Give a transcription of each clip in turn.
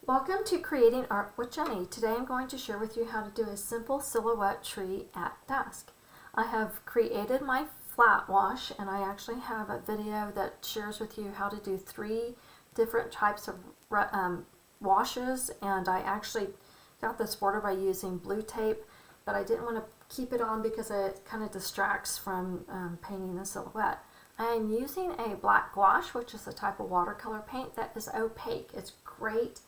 Welcome to Creating Art with Jenny. Today I'm going to share with you how to do a simple silhouette tree at dusk. I have created my flat wash, and I actually have a video that shares with you how to do 3 different types of washes, and I actually got this border by using blue tape, but I didn't want to keep it on because it kind of distracts from painting the silhouette. I am using a black gouache, which is a type of watercolor paint that is opaque. It's great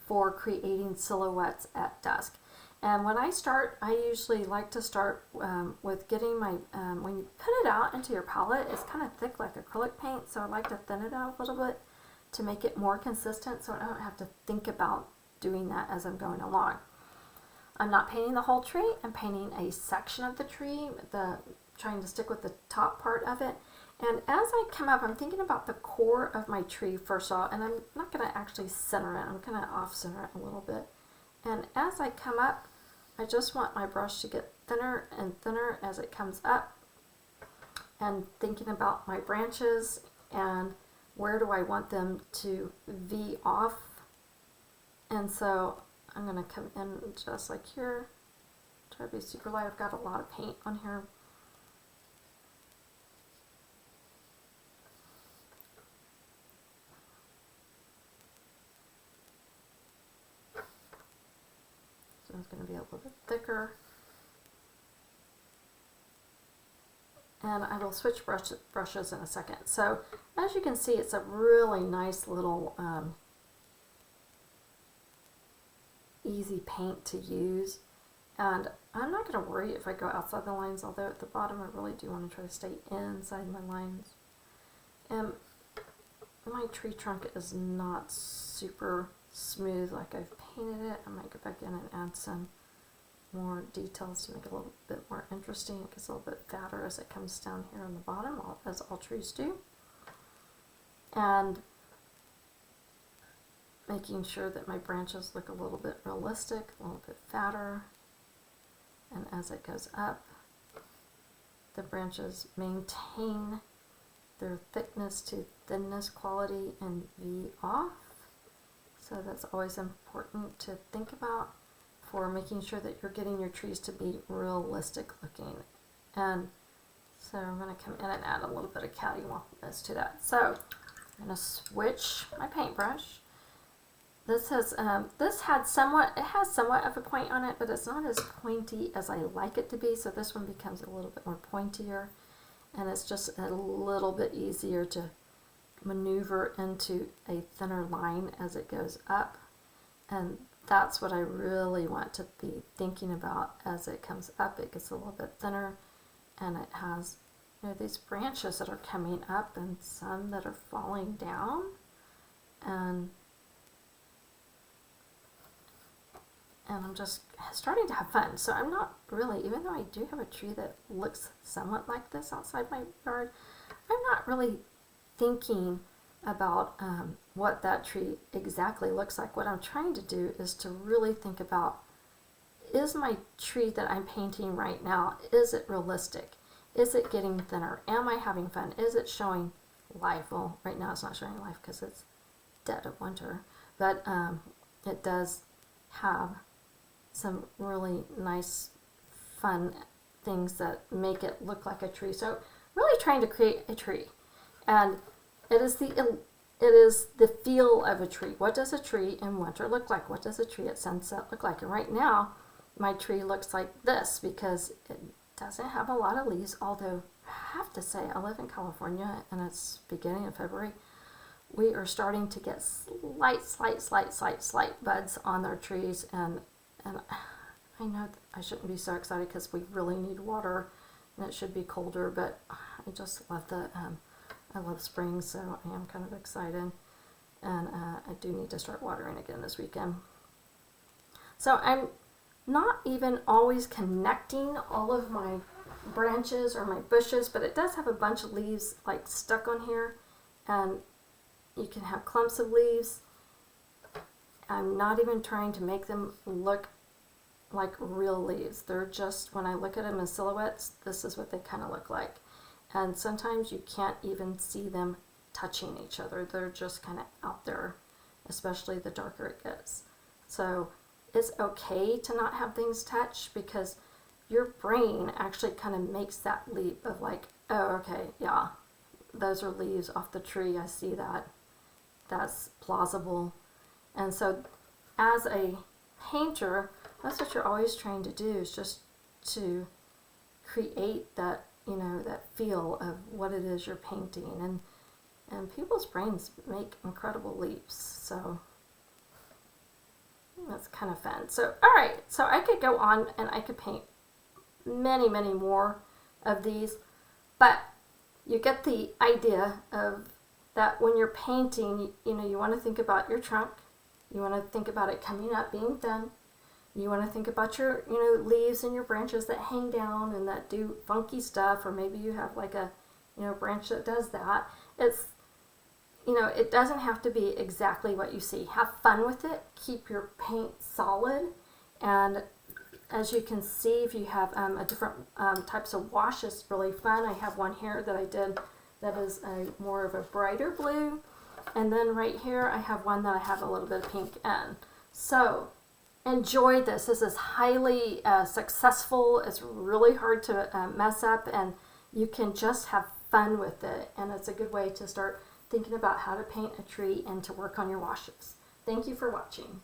for creating silhouettes at dusk. And when I start, I usually like to start with getting my, when you put it out into your palette, it's kind of thick like acrylic paint, so I like to thin it out a little bit to make it more consistent so I don't have to think about doing that as I'm going along. I'm not painting the whole tree, I'm painting a section of the tree, trying to stick with the top part of it. And as I come up, I'm thinking about the core of my tree first of all, and I'm not going to actually center it. I'm going to off-center it a little bit. And as I come up, I just want my brush to get thinner and thinner as it comes up, and thinking about my branches and where do I want them to V off. And so I'm going to come in just like here, try to be super light. I've got a lot of paint on here. So it's going to be a little bit thicker. And I will switch brushes in a second. So as you can see, it's a really nice little easy paint to use. And I'm not going to worry if I go outside the lines, although at the bottom I really do want to try to stay inside my lines. And my tree trunk is not super smooth like I've painted it. I might go back in and add some more details to make it a little bit more interesting. It gets a little bit fatter as it comes down here on the bottom, as all trees do. And making sure that my branches look a little bit realistic, a little bit fatter. And as it goes up, the branches maintain their thickness to thinness quality and V off. So that's always important to think about for making sure that you're getting your trees to be realistic looking. And so I'm going to come in and add a little bit of cattywampus to that. So I'm going to switch my paintbrush. This has somewhat of a point on it, but it's not as pointy as I like it to be. So this one becomes a little bit more pointier, and it's just a little bit easier to maneuver into a thinner line as it goes up. And that's what I really want to be thinking about as it comes up. It gets a little bit thinner, and it has, these branches that are coming up and some that are falling down, and I'm just starting to have fun. So I'm not really, even though I do have a tree that looks somewhat like this outside my yard, I'm not really thinking about what that tree exactly looks like. What I'm trying to do is to really think about, is my tree that I'm painting right now, is it realistic? Is it getting thinner? Am I having fun? Is it showing life? Well, right now it's not showing life because it's dead of winter, but it does have some really nice, fun things that make it look like a tree. So really trying to create a tree. And it is the feel of a tree. What does a tree in winter look like? What does a tree at sunset look like? And right now, my tree looks like this because it doesn't have a lot of leaves, although I have to say, I live in California and it's beginning of February. We are starting to get slight buds on their trees, and I know I shouldn't be so excited because we really need water and it should be colder, but I just love I love spring, so I am kind of excited, and I do need to start watering again this weekend. So I'm not even always connecting all of my branches or my bushes, but it does have a bunch of leaves like stuck on here, and you can have clumps of leaves. I'm not even trying to make them look like real leaves. They're just, when I look at them as silhouettes, this is what they kind of look like. And sometimes you can't even see them touching each other. They're just kind of out there, especially the darker it gets. So it's okay to not have things touch, because your brain actually kind of makes that leap of like, oh, okay, yeah, those are leaves off the tree. I see that. That's plausible. And so as a painter, that's what you're always trying to do, is just to create that, that feel of what it is you're painting. And people's brains make incredible leaps. So that's kind of fun. So, all right, so I could go on and I could paint many, many more of these, but you get the idea of that when you're painting, you want to think about your trunk, you want to think about it coming up, being thin, you want to think about your, leaves and your branches that hang down and that do funky stuff, or maybe you have like a, branch that does that. It's, it doesn't have to be exactly what you see. Have fun with it. Keep your paint solid. And as you can see, if you have a different types of wash, it's really fun. I have one here that I did that is more of a brighter blue. And then right here, I have one that I have a little bit of pink in. So enjoy this. This is highly successful. It's really hard to mess up, and you can just have fun with it. And it's a good way to start thinking about how to paint a tree and to work on your washes. Thank you for watching.